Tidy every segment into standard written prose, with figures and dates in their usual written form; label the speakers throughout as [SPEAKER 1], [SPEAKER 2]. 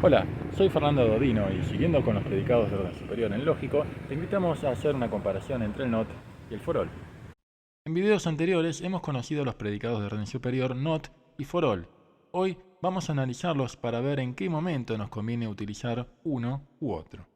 [SPEAKER 1] Hola, soy Fernando Dodino y siguiendo con los predicados de orden superior en lógico, te invitamos a hacer una comparación entre el not y el for all. En videos anteriores hemos conocido los predicados de orden superior not y for all. Hoy vamos a analizarlos para ver en qué momento nos conviene utilizar uno u otro.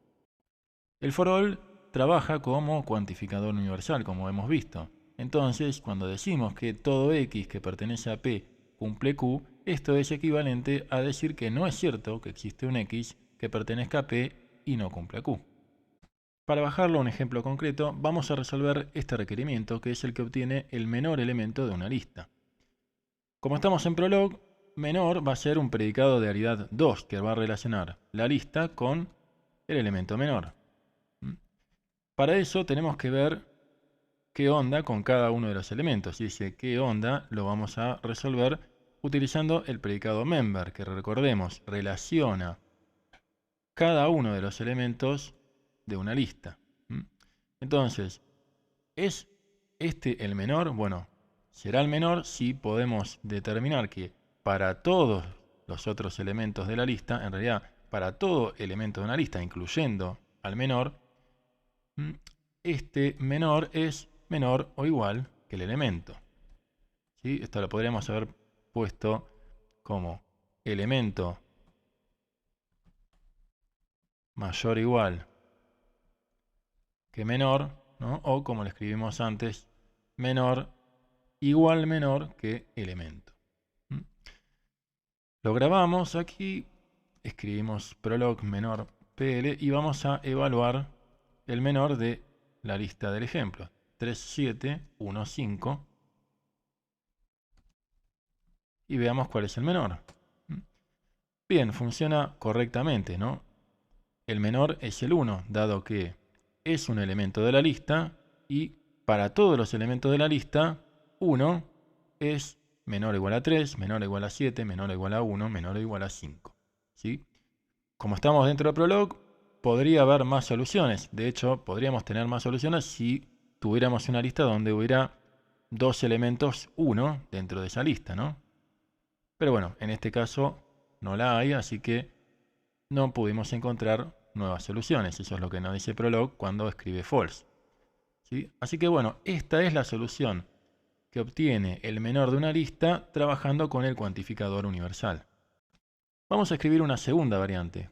[SPEAKER 1] El for all trabaja como cuantificador universal, como hemos visto. Entonces, cuando decimos que todo x que pertenece a P cumple Q, esto es equivalente a decir que no es cierto que existe un x que pertenezca a P y no cumple Q. Para bajarlo a un ejemplo concreto, vamos a resolver este requerimiento, que es el que obtiene el menor elemento de una lista. Como estamos en Prolog, menor va a ser un predicado de aridad 2 que va a relacionar la lista con el elemento menor. Para eso tenemos que ver qué onda con cada uno de los elementos. Y dice qué onda lo vamos a resolver utilizando el predicado member, que recordemos, relaciona cada uno de los elementos de una lista. Entonces, ¿es este el menor? Bueno, será el menor si podemos determinar que para todos los otros elementos de la lista, en realidad para todo elemento de una lista, incluyendo al menor, este menor es menor o igual que el elemento. ¿Sí? Esto lo podríamos haber puesto como elemento mayor o igual que menor, ¿no? O como lo escribimos antes, menor igual menor que elemento. Lo grabamos aquí, escribimos prolog menor pl y vamos a evaluar el menor de la lista del ejemplo. 3715 y veamos cuál es el menor. Bien, funciona correctamente, ¿no? El menor es el 1, dado que es un elemento de la lista y para todos los elementos de la lista, 1 es menor o igual a 3, menor o igual a 7, menor o igual a 1, menor o igual a 5. ¿Sí? Como estamos dentro de Prolog, podría haber más soluciones. De hecho, podríamos tener más soluciones si tuviéramos una lista donde hubiera dos elementos 1 dentro de esa lista, ¿no? Pero bueno, en este caso no la hay, así que no pudimos encontrar nuevas soluciones. Eso es lo que nos dice Prolog cuando escribe false. ¿Sí? Así que bueno, esta es la solución que obtiene el menor de una lista trabajando con el cuantificador universal. Vamos a escribir una segunda variante.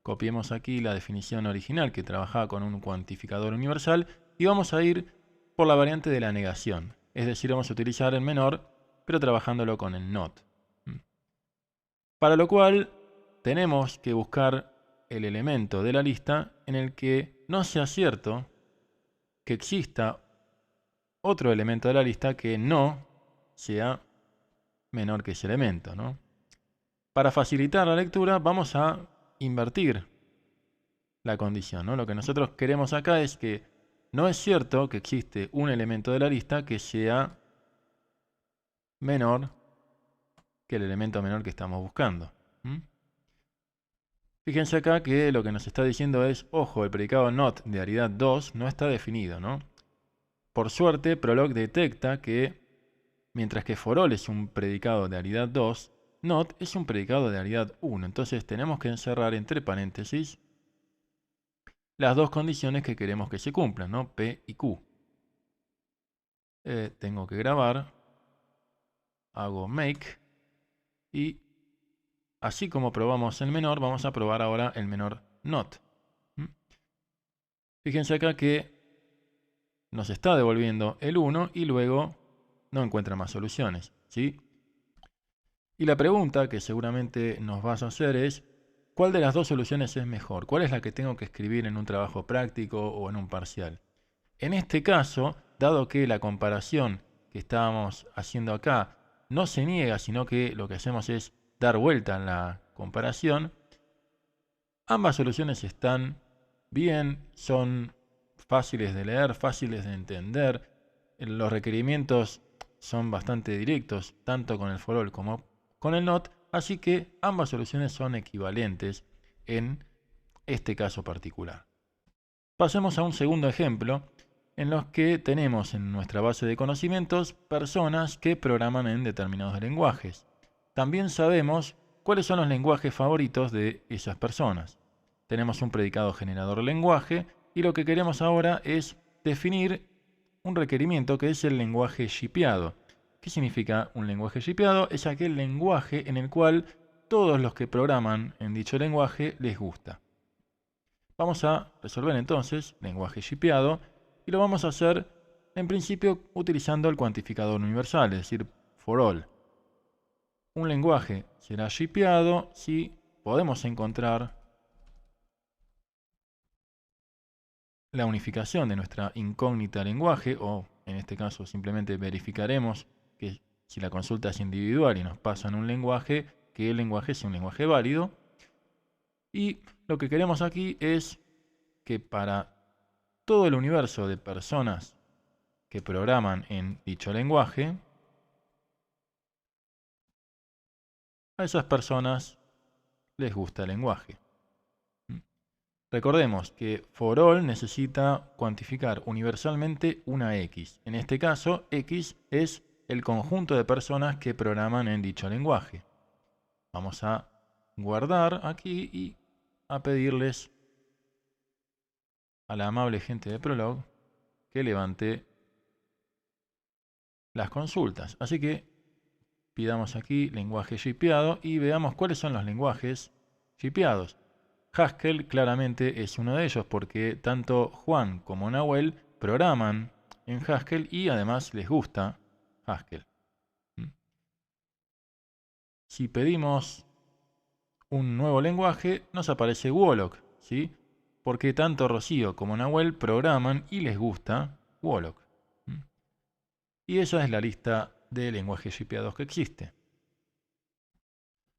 [SPEAKER 1] Copiemos aquí la definición original que trabajaba con un cuantificador universal y vamos a ir por la variante de la negación. Es decir, vamos a utilizar el menor, pero trabajándolo con el not. Para lo cual tenemos que buscar el elemento de la lista en el que no sea cierto que exista otro elemento de la lista que no sea menor que ese elemento, ¿no? Para facilitar la lectura vamos a invertir la condición, ¿no? Lo que nosotros queremos acá es que no es cierto que existe un elemento de la lista que sea menor que el elemento menor que estamos buscando. Fíjense acá que lo que nos está diciendo es, ojo, el predicado not de aridad 2 no está definido, ¿no? Por suerte, Prolog detecta que, mientras que for all es un predicado de aridad 2, not es un predicado de aridad 1. Entonces tenemos que encerrar entre paréntesis las dos condiciones que queremos que se cumplan, ¿no? P y Q. Tengo que grabar, hago make, y así como probamos el menor, vamos a probar ahora el menor not. Fíjense acá que nos está devolviendo el 1 y luego no encuentra más soluciones, ¿sí? Y la pregunta que seguramente nos vas a hacer es, ¿cuál de las dos soluciones es mejor? ¿Cuál es la que tengo que escribir en un trabajo práctico o en un parcial? En este caso, dado que la comparación que estábamos haciendo acá no se niega, sino que lo que hacemos es dar vuelta en la comparación, ambas soluciones están bien, son fáciles de leer, fáciles de entender. Los requerimientos son bastante directos, tanto con el for all como con el not, así que ambas soluciones son equivalentes en este caso particular. Pasemos a un segundo ejemplo en los que tenemos en nuestra base de conocimientos personas que programan en determinados lenguajes. También sabemos cuáles son los lenguajes favoritos de esas personas. Tenemos un predicado generador lenguaje y lo que queremos ahora es definir un requerimiento que es el lenguaje shipeado. ¿Qué significa un lenguaje shipeado? Es aquel lenguaje en el cual todos los que programan en dicho lenguaje les gusta. Vamos a resolver entonces lenguaje shipeado y lo vamos a hacer en principio utilizando el cuantificador universal, es decir, for all. Un lenguaje será shipeado si podemos encontrar la unificación de nuestra incógnita lenguaje, o en este caso simplemente verificaremos que si la consulta es individual y nos pasan un lenguaje, que el lenguaje sea un lenguaje válido. Y lo que queremos aquí es que para todo el universo de personas que programan en dicho lenguaje, a esas personas les gusta el lenguaje. Recordemos que for all necesita cuantificar universalmente una X. En este caso, X es el conjunto de personas que programan en dicho lenguaje. Vamos a guardar aquí y a pedirles a la amable gente de Prolog que levante las consultas. Así que pidamos aquí lenguaje shipeado y veamos cuáles son los lenguajes shipeados. Haskell claramente es uno de ellos porque tanto Juan como Nahuel programan en Haskell y además les gusta Haskell. Si pedimos un nuevo lenguaje, nos aparece Wollock, ¿sí? Porque tanto Rocío como Nahuel programan y les gusta Wollock. Y esa es la lista de lenguajes shipeados que existe.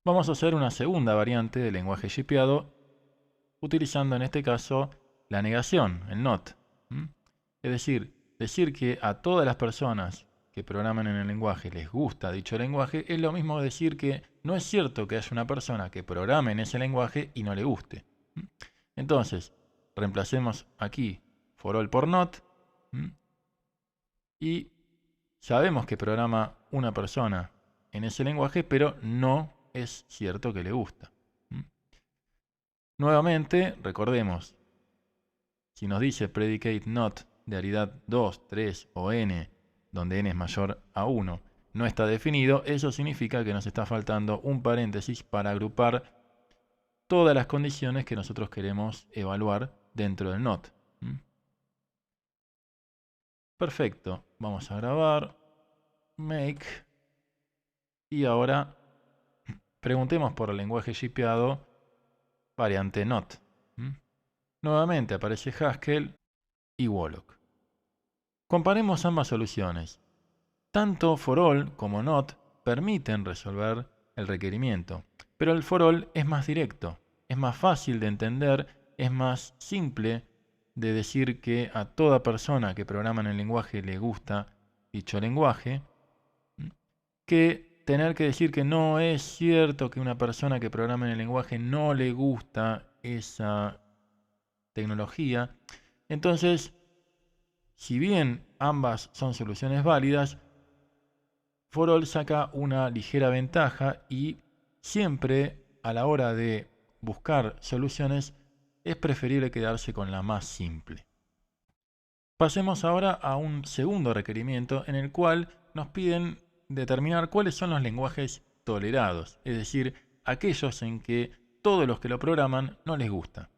[SPEAKER 1] Vamos a hacer una segunda variante del lenguaje shipeado utilizando en este caso la negación, el not. Es decir que a todas las personas que programan en el lenguaje les gusta dicho lenguaje es lo mismo decir que no es cierto que haya una persona que programe en ese lenguaje y no le guste. Entonces, reemplacemos aquí for all por not y sabemos que programa una persona en ese lenguaje, pero no es cierto que le gusta. Nuevamente, recordemos, si nos dice predicate not de aridad 2, 3 o n, donde n es mayor a 1, no está definido, eso significa que nos está faltando un paréntesis para agrupar todas las condiciones que nosotros queremos evaluar dentro del not. Perfecto, vamos a grabar, make, y ahora preguntemos por el lenguaje shipeado variante not. Nuevamente aparece Haskell y Wollock. Comparemos ambas soluciones. Tanto for all como not permiten resolver el requerimiento, pero el for all es más directo, es más fácil de entender, es más simple de decir que a toda persona que programa en el lenguaje le gusta dicho lenguaje, que tener que decir que no es cierto que una persona que programa en el lenguaje no le gusta esa tecnología. Entonces, si bien ambas son soluciones válidas, for all saca una ligera ventaja y siempre a la hora de buscar soluciones es preferible quedarse con la más simple. Pasemos ahora a un segundo requerimiento en el cual nos piden determinar cuáles son los lenguajes tolerados, es decir, aquellos en que todos los que lo programan no les gusta.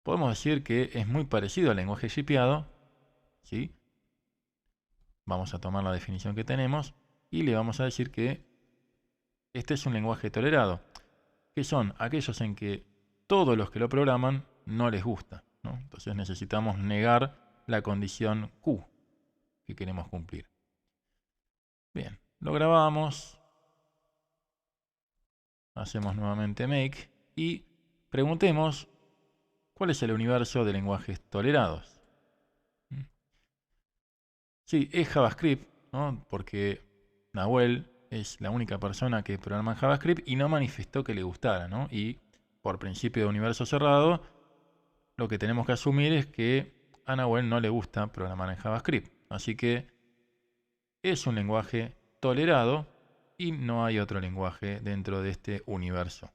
[SPEAKER 1] Podemos decir que es muy parecido al lenguaje shipeado, ¿sí? Vamos a tomar la definición que tenemos y le vamos a decir que este es un lenguaje tolerado, que son aquellos en que todos los que lo programan no les gusta, ¿no? Entonces necesitamos negar la condición Q que queremos cumplir. Bien, lo grabamos, hacemos nuevamente make y preguntemos cuál es el universo de lenguajes tolerados. Sí, es JavaScript, ¿no? Porque Nahuel es la única persona que programa en JavaScript y no manifestó que le gustara, ¿no? Y por principio de universo cerrado, lo que tenemos que asumir es que a Nahuel no le gusta programar en JavaScript. Así que es un lenguaje tolerado y no hay otro lenguaje dentro de este universo.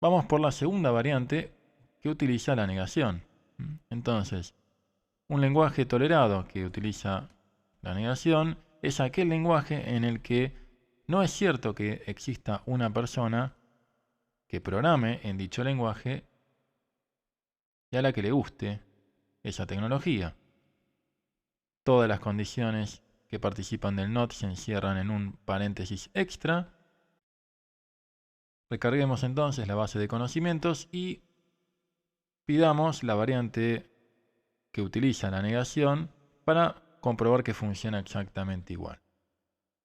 [SPEAKER 1] Vamos por la segunda variante que utiliza la negación. Entonces, un lenguaje tolerado que utiliza la negación es aquel lenguaje en el que no es cierto que exista una persona que programe en dicho lenguaje y a la que le guste esa tecnología. Todas las condiciones que participan del NOT se encierran en un paréntesis extra. Recarguemos entonces la base de conocimientos y pidamos la variante que utiliza la negación para comprobar que funciona exactamente igual.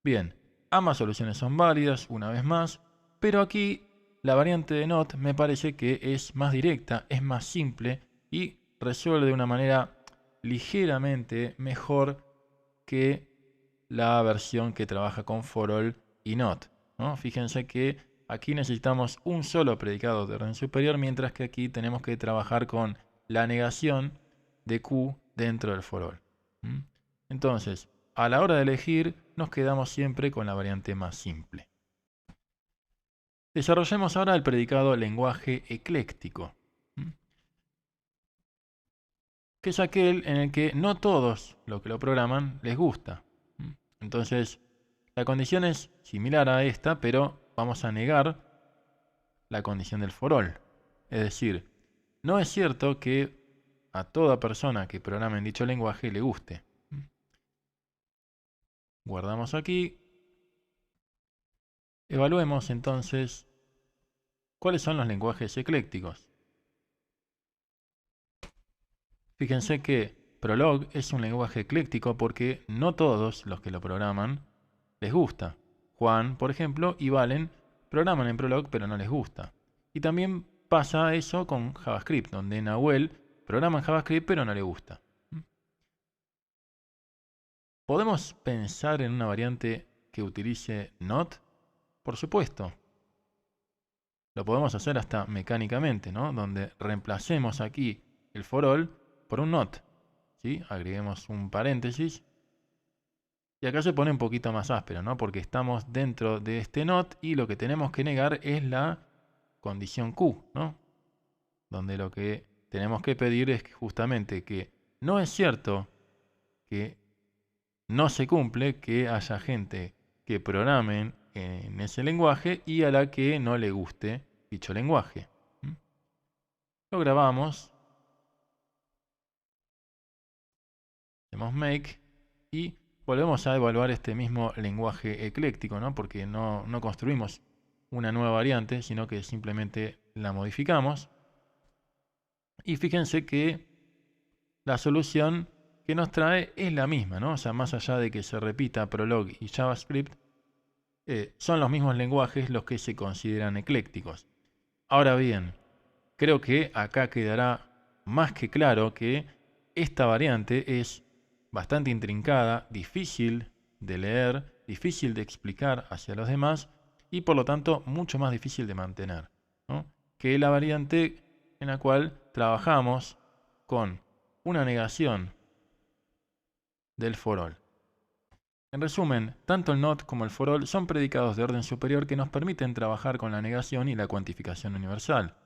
[SPEAKER 1] Bien, ambas soluciones son válidas una vez más, pero aquí la variante de NOT me parece que es más directa, es más simple y resuelve de una manera ligeramente mejor que la versión que trabaja con for all y not, ¿no? Fíjense que aquí necesitamos un solo predicado de orden superior, mientras que aquí tenemos que trabajar con la negación de Q dentro del for all. Entonces, a la hora de elegir, nos quedamos siempre con la variante más simple. Desarrollemos ahora el predicado lenguaje ecléctico, que es aquel en el que no todos los que lo programan les gusta. Entonces, la condición es similar a esta, pero vamos a negar la condición del for all. Es decir, no es cierto que a toda persona que programe en dicho lenguaje le guste. Guardamos aquí. Evaluemos entonces cuáles son los lenguajes eclécticos. Fíjense que Prolog es un lenguaje ecléctico porque no todos los que lo programan les gusta. Juan, por ejemplo, y Valen programan en Prolog pero no les gusta. Y también pasa eso con JavaScript, donde Nahuel programa en JavaScript pero no le gusta. ¿Podemos pensar en una variante que utilice not? Por supuesto. Lo podemos hacer hasta mecánicamente, ¿no? Donde reemplacemos aquí el for all por un not. ¿Sí? Agreguemos un paréntesis. Y acá se pone un poquito más áspero, ¿no? Porque estamos dentro de este not y lo que tenemos que negar es la condición Q, ¿no? Donde lo que tenemos que pedir es justamente que no es cierto que no se cumple que haya gente que programen en ese lenguaje y a la que no le guste dicho lenguaje. Lo grabamos. Hacemos make y volvemos a evaluar este mismo lenguaje ecléctico, ¿no? Porque no construimos una nueva variante, sino que simplemente la modificamos. Y fíjense que la solución que nos trae es la misma, ¿no? O sea, más allá de que se repita Prolog y JavaScript, son los mismos lenguajes los que se consideran eclécticos. Ahora bien, creo que acá quedará más que claro que esta variante es bastante intrincada, difícil de leer, difícil de explicar hacia los demás y por lo tanto mucho más difícil de mantener, ¿no? Que la variante en la cual trabajamos con una negación del for all. En resumen, tanto el not como el for all son predicados de orden superior que nos permiten trabajar con la negación y la cuantificación universal.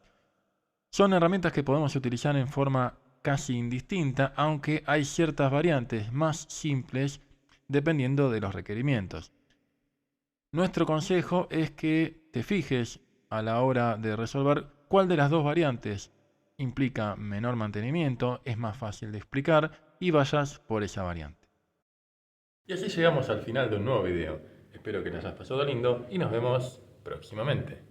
[SPEAKER 1] Son herramientas que podemos utilizar en forma casi indistinta, aunque hay ciertas variantes más simples dependiendo de los requerimientos. Nuestro consejo es que te fijes a la hora de resolver cuál de las dos variantes implica menor mantenimiento, es más fácil de explicar y vayas por esa variante. Y así llegamos al final de un nuevo video. Espero que te hayas pasado lindo y nos vemos próximamente.